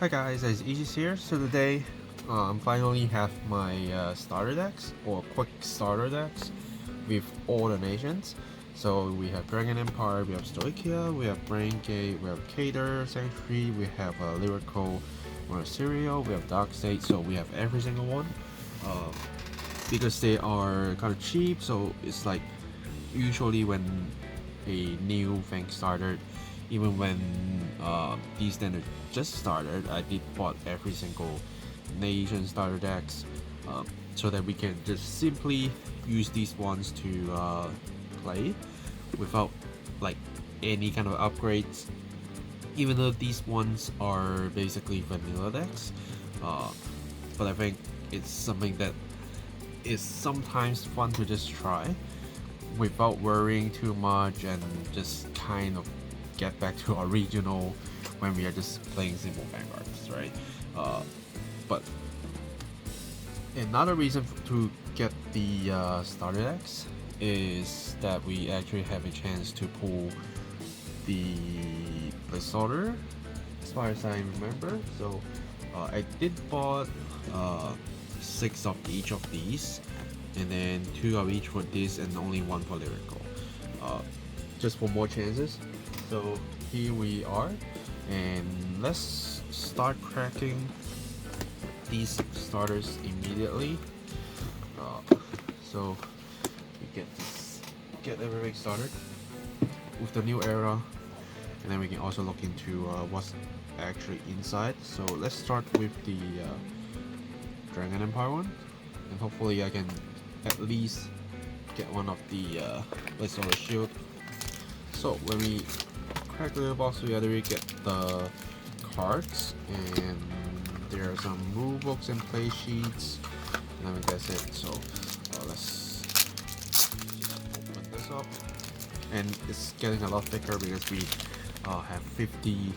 Hi guys, it's Aegis here. So today, finally have my starter decks or quick starter decks with all the nations. So we have Dragon Empire, we have Stoichia, we have Brain Gate, we have Cater, Sanctuary, we have Lyrical Monasterio, we have Dark State. So we have every single one. Uh, because they are kind of cheap, so it's like usually when a new thing started, even when these standard just started, I did bought every single nation starter decks so that we can just simply use these ones to play without like any kind of upgrades, even though these ones are basically vanilla decks. But I think it's something that is sometimes fun to just try without worrying too much and just kind of get back to our regional when we are just playing simple vanguards, right? But another reason to get the starter decks is that we actually have a chance to pull the blitz order, as far as I remember. So I did bought 6 of each of these, and then 2 of each for this, and only 1 for lyrical, just for more chances. So here we are, and let's start cracking these starters immediately. So we get everything started with the new era, and then we can also look into what's actually inside. So let's start with the Dragon Empire one, and hopefully I can at least get one of the blitz order shield. So when we crack the little box together, we get the cards, and there are some rule books and play sheets, and I think that's it. So let's open this up, and it's getting a lot thicker because we have 50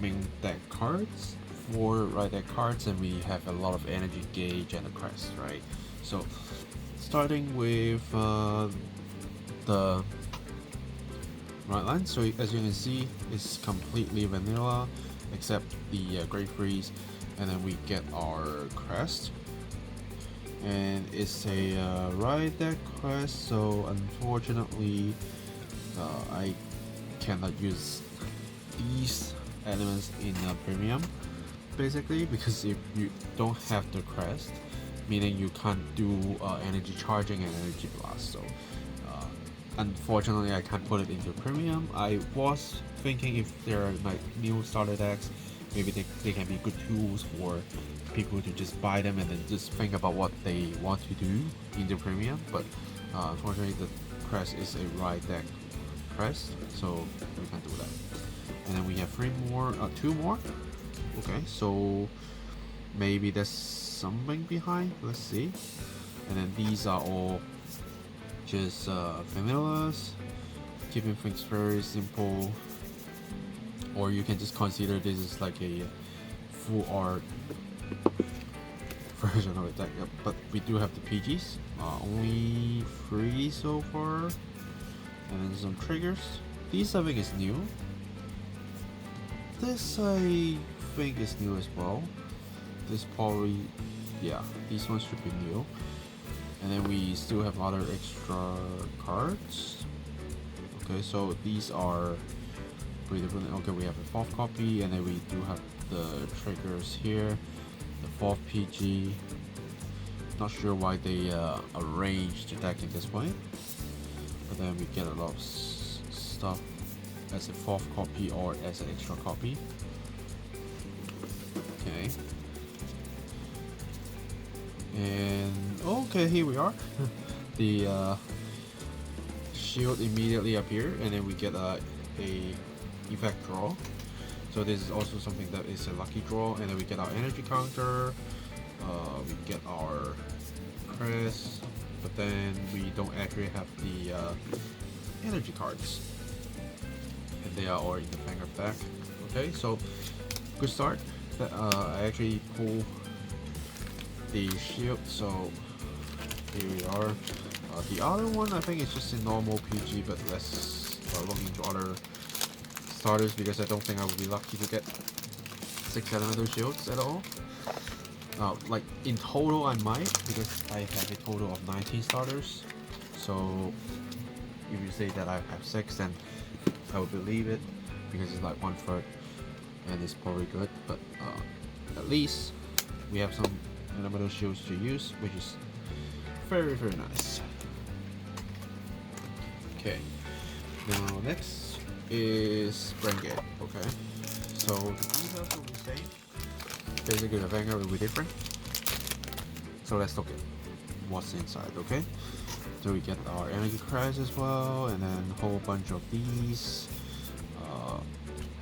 main deck cards, 4 right deck cards, and we have a lot of energy gauge and a crest, right? So starting with the right line. So as you can see, it's completely vanilla except the Great Freeze, and then we get our crest, and it's a right deck crest. So unfortunately, I cannot use these elements in premium, basically, because if you don't have the crest, meaning you can't do energy charging and energy blast. So unfortunately I can't put it into premium. I was thinking if there are like new starter decks, maybe they can be good tools for people to just buy them and then just think about what they want to do in the premium, but unfortunately the crest is a right deck crest, so we can't do that. And then we have 2 more. Okay, so maybe there's something behind, let's see. And then these are all just vanillas, keeping things very simple, or you can just consider this is like a full art version of it. But we do have the PGs, only 3 so far, and then some triggers. These I think is new. This I think is new as well. This probably, yeah, these ones should be new. And then we still have other extra cards. Okay, so these are pretty different. Okay, we have a 4th copy, and then we do have the triggers here, the 4th PG. Not sure why they arranged the deck in this way, but then we get a lot of stuff as a 4th copy or as an extra copy. Okay. And okay, here we are. The shield immediately appear, and then we get a effect draw. So this is also something that is a lucky draw, and then we get our energy counter. We get our crest, but then we don't actually have the energy cards, and they are all in the Vanguard deck. Okay, so good start. I actually pull the shield, so here we are. The other one I think it's just a normal PG, but let's look into other starters because I don't think I will be lucky to get 6 elemental shields at all. Like in total I might, because I have a total of 19 starters. So if you say that I have 6, then I would believe it, because it's like 1/3 and it's probably good. But at least we have some elemental shields to use, which is very nice. Okay, now next is Vanguard. Okay, so the details will be the same. Basically the Vanguard will be different. So let's look at what's inside. Okay, so we get our energy crash as well, and then a whole bunch of these.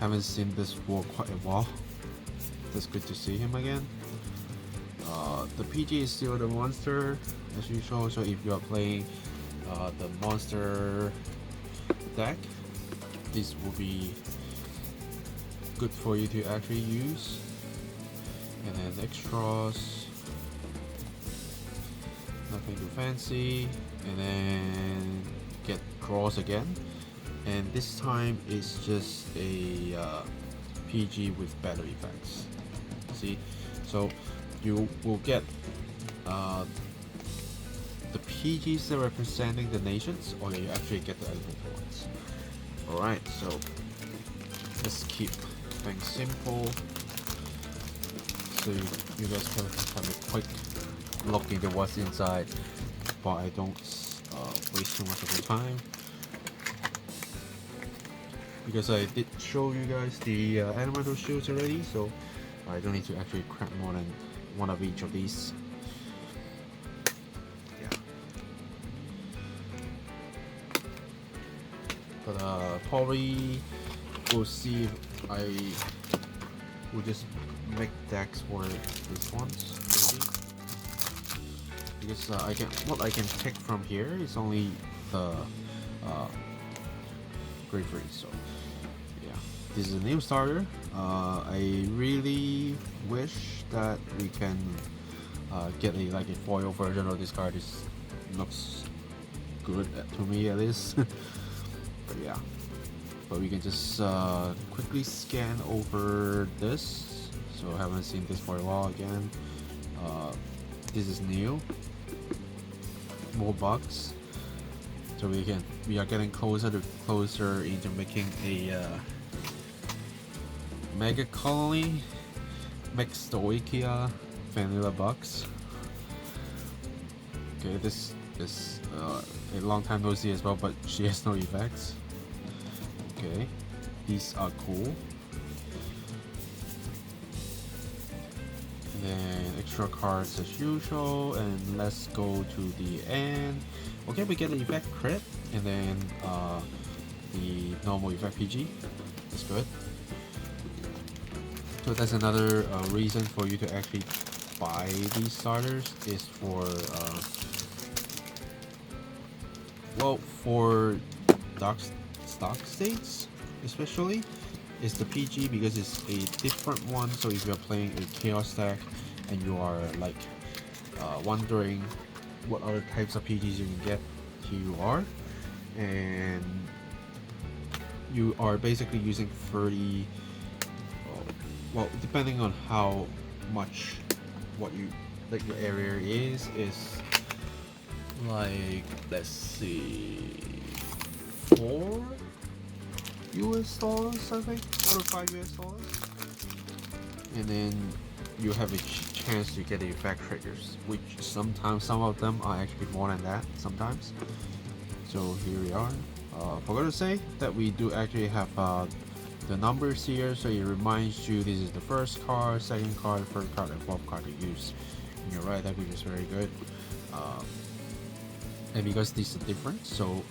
Haven't seen this for quite a while. It's good to see him again. The PG is still the monster as usual, so if you are playing the monster deck, this will be good for you to actually use. And then extras, nothing too fancy, and then get draws again, and this time it's just a PG with better effects. See, so you will get the PGs that are representing the nations, or you actually get the elemental ones. Alright, so let's keep things simple, so you guys can have a quick look into what's inside, but I don't waste too much of your time, because I did show you guys the elemental shields already, so I don't need to actually crack more than one of each of these. Yeah. But probably we'll see if I will just make decks for these ones, maybe. Because what I can pick from here is only the Great Freeze. So yeah, this is a new starter. I really wish that we can get a foil version of this card. This looks good to me at least. But yeah, but we can just quickly scan over this. So I haven't seen this for a while again. This is new. More bugs. So we are getting closer into making a mega colony mixed Oikia vanilla bugs. Okay, this is a long time no see as well, but she has no effects. Okay, these are cool. And then extra cards as usual, and let's go to the end. Okay, we get an effect crit, and then the normal effect PG. That's good. So that's another reason for you to actually buy these starters, is for well, for dark stock states especially, is the PG, because it's a different one. So if you're playing a chaos deck and you are like wondering what other types of PGs you can get, here you are, and you are basically using 30, well, depending on how much what you like your area is like, let's see, $4 US, I think, $4 to $5 US, and then you have a chance to get the effect triggers, which sometimes some of them are actually more than that sometimes. So here we are. Forgot to say that we do actually have the numbers here, so it reminds you this is the first card, second card, third card, and fourth card to use in your right deck, which is very good. And because these are different, so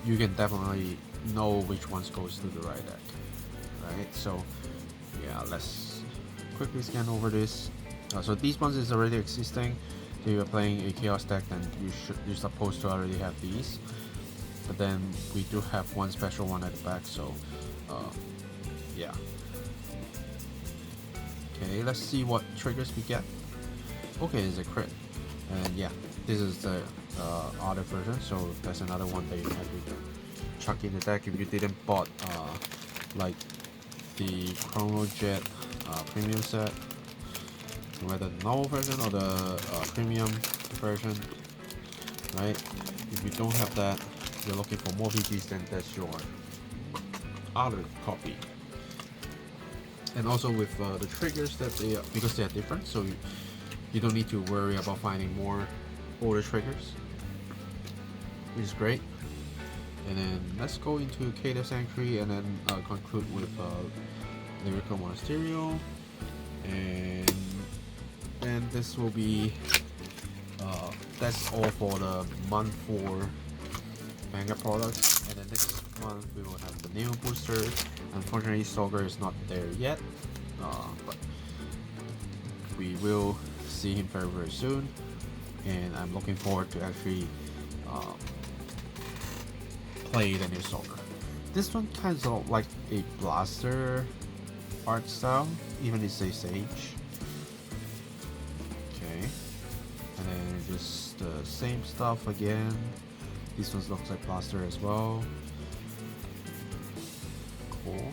you can definitely know which ones goes to the right deck, right? So yeah, let's quickly scan over this. So these ones is already existing. If you're playing a chaos deck, then you're supposed to already have these. But then we do have one special one at the back, so yeah. Okay, let's see what triggers we get. Okay, it's a crit, and yeah, this is the other version, so that's another one that you have to chuck in the deck if you didn't bought like the Chrono Jet premium set, whether the normal version or the premium version, right? If you don't have that, you're looking for more VGs, then that's your other copy. And also with the triggers that because they are different, so you don't need to worry about finding more older triggers, which is great. And then let's go into Cave Sanctuary and then conclude with Lyrical Monasterio, and this will be that's all for the month 4 Vanguard products. And then next month we will have the new booster. Unfortunately, Stalker is not there yet, but we will see him very soon, and I'm looking forward to actually play the new Stalker. This one kind of like a blaster art style, even if it's Sage. Okay, and then just the same stuff again. This one looks like blaster as well. Cool.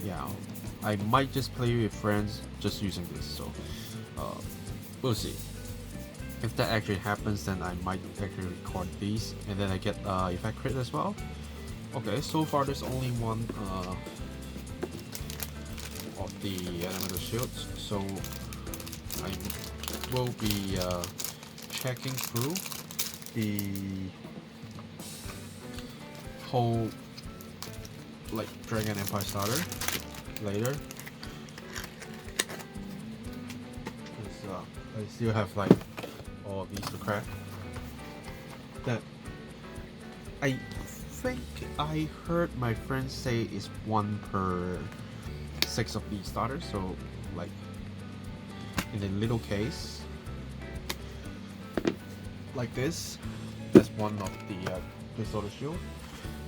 Yeah, I might just play with friends just using this, so we'll see. If that actually happens, then I might actually record these, and then I get effect crit as well. Okay, so far there's only one of the elemental shields, so I will be checking through the whole like Dragon Empire starter later. I still have like all these to crack. That I think I heard my friends say is 1 per 6 of these starters, so like in a little case like this, that's one of the sort of shield,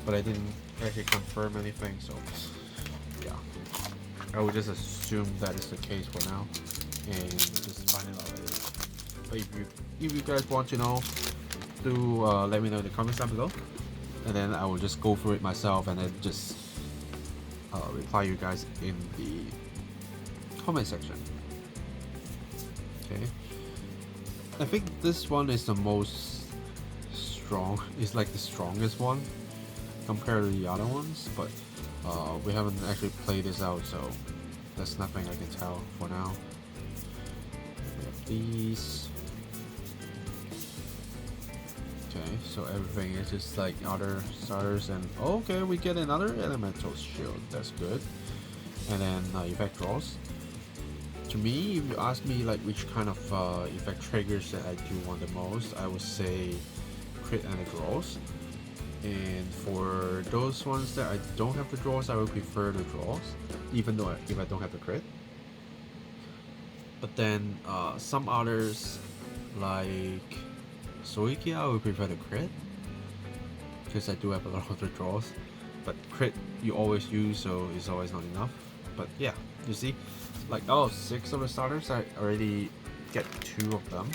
but I didn't actually confirm anything, so yeah, I would just assume that is the case for now and just find it out later. But if you guys want to know, do let me know in the comments down below, and then I will just go through it myself and then just reply you guys in the comment section. Okay, I think this one is the most strong. It's like the strongest one compared to the other ones, but we haven't actually played this out, so there's nothing I can tell for now. We have these. Okay, so everything is just like other starters, and okay, we get another elemental shield. That's good. And then effect draws. To me, if you ask me like which kind of effect triggers that I do want the most, I would say crit and the draws. And for those ones that I don't have the draws, I would prefer the draws, even though if I don't have the crit. But then some others like Soikia, I would prefer the crit because I do have a lot of the draws. But crit you always use, so it's always not enough. But yeah, you see, like 6 of the starters, I already get 2 of them.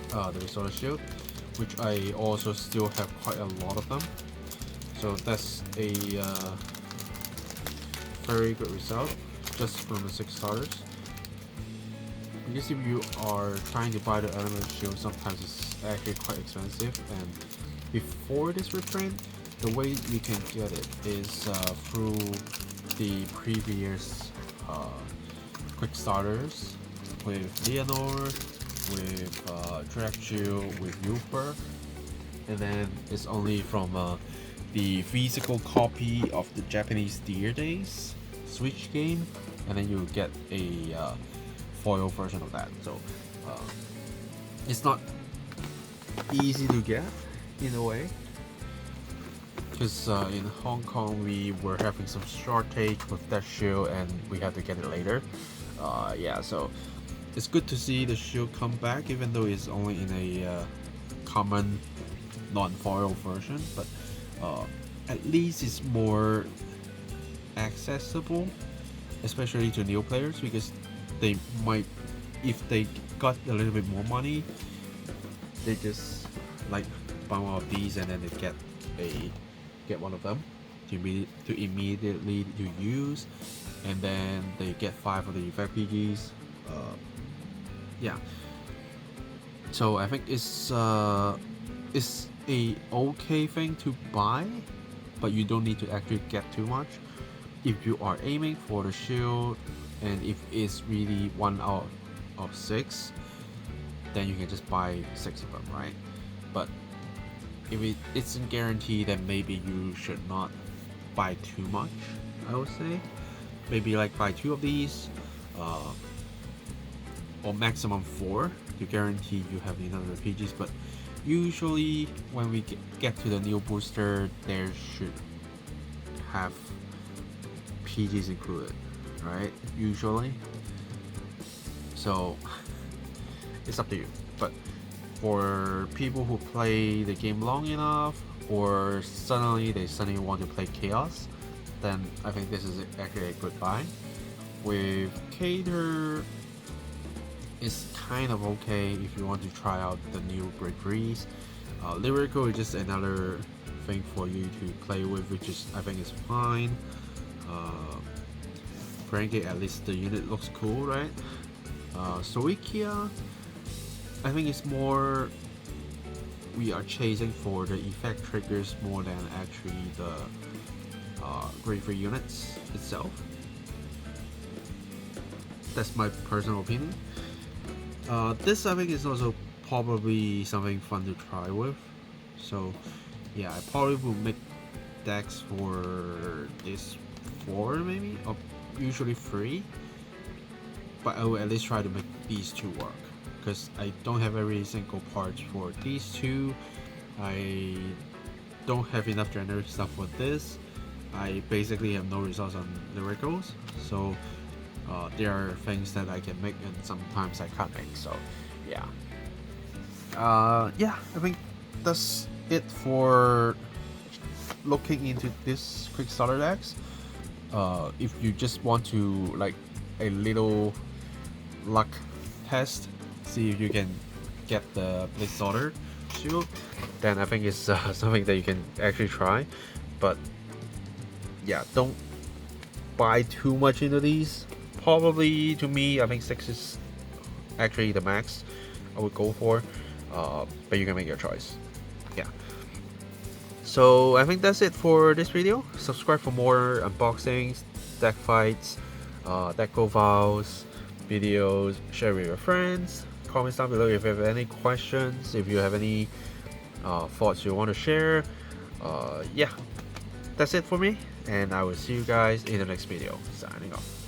The Resort Shield, which I also still have quite a lot of them. So that's a very good result just from the 6 starters. Because if you are trying to buy the elemental shield, sometimes it's actually quite expensive, and before this reprint, the way you can get it is through the previous quick starters with Leonor, with Dracul, with Uber, and then it's only from the physical copy of the Japanese Deer Days Switch game, and then you get a foil version of that. So it's not easy to get in a way, because in Hong Kong we were having some shortage with that shield and we had to get it later. Yeah, so it's good to see the shield come back, even though it's only in a common non-foil version, but at least it's more accessible, especially to new players, because they might, if they got a little bit more money, they just like buy one of these and then they get one of them. to immediately to use, and then they get 5 of the effect PGs. Yeah. So I think it's a okay thing to buy, but you don't need to actually get too much. If you are aiming for the shield, and if it's really 1 out of 6, then you can just buy 6 of them, right? But if it isn't guaranteed, then maybe you should not buy too much, I would say. Maybe like buy 2 of these, or maximum 4 to guarantee you have enough RPGs. But usually when we get to the new booster, there should have PGs included, right? Usually. So it's up to you. But for people who play the game long enough, or they suddenly want to play Chaos, then I think this is actually a good buy. With Cater, it's kind of okay if you want to try out the new Great Breeze. Lyrical is just another thing for you to play with, which is I think is fine. Frankie, at least the unit looks cool, right? Soikia, I think it's more we are chasing for the effect triggers more than actually the grade 3 units itself. That's my personal opinion. This I think is also probably something fun to try with. So yeah, I probably will make decks for this 4 maybe, or usually 3. But I will at least try to make these 2 work, because I don't have every single parts for these 2. I don't have enough generic stuff for this. I basically have no results on lyricals, so there are things that I can make and sometimes I can't make. So yeah, yeah, I think that's it for looking into this quick starter decks. If you just want to like a little luck test, see if you can get the blitz shield, then I think it's something that you can actually try. But yeah, don't buy too much into these. Probably, to me, I think 6 is actually the max I would go for, but you can make your choice. Yeah. So I think that's it for this video. Subscribe for more unboxings, deck fights, deck profiles, videos. Share with your friends. Comments down below if you have any questions, if you have any thoughts you want to share. Yeah, that's it for me, and I will see you guys in the next video. Signing off.